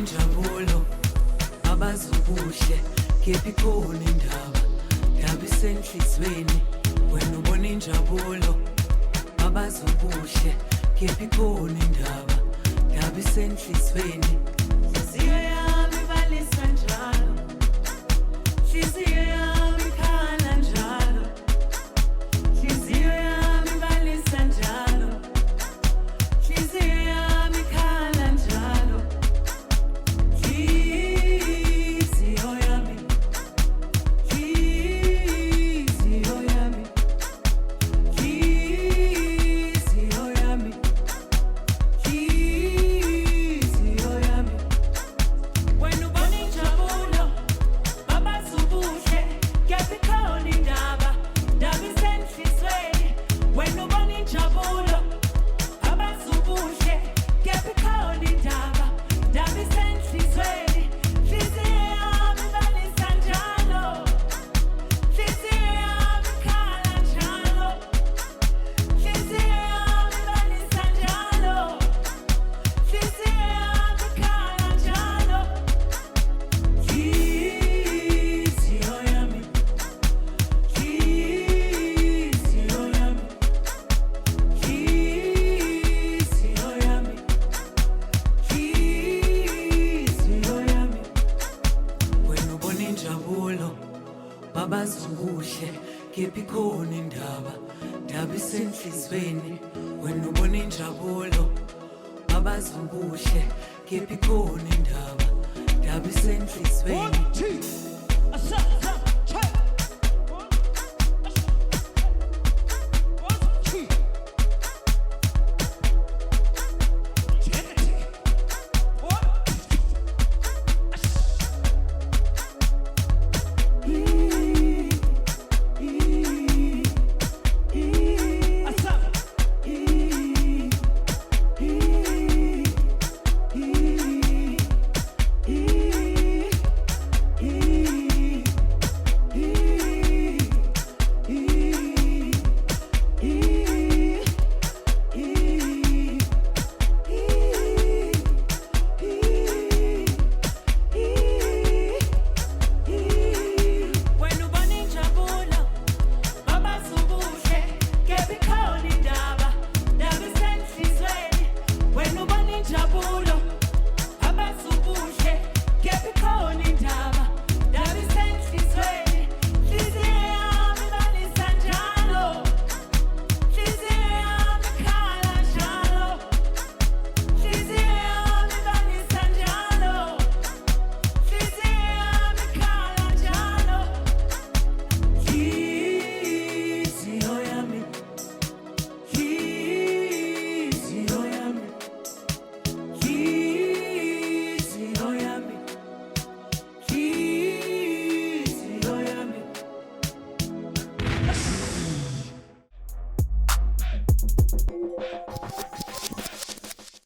Njabulo abazukuhle kephi khona indaba daba isenhlizweni wena ubona injabulo abazukuhle kephi khona indaba daba isenhlizweni inhliziyo yami balisa njalo inhliziyo yami ikhala njalo inhliziyo yami balisa njalo inhliziyo yami ikhala njalo babazukuhle kephi khona indaba daba isenhlizweni wena ubona injabulo babazukuhle kephi khona indaba daba isenhlizweni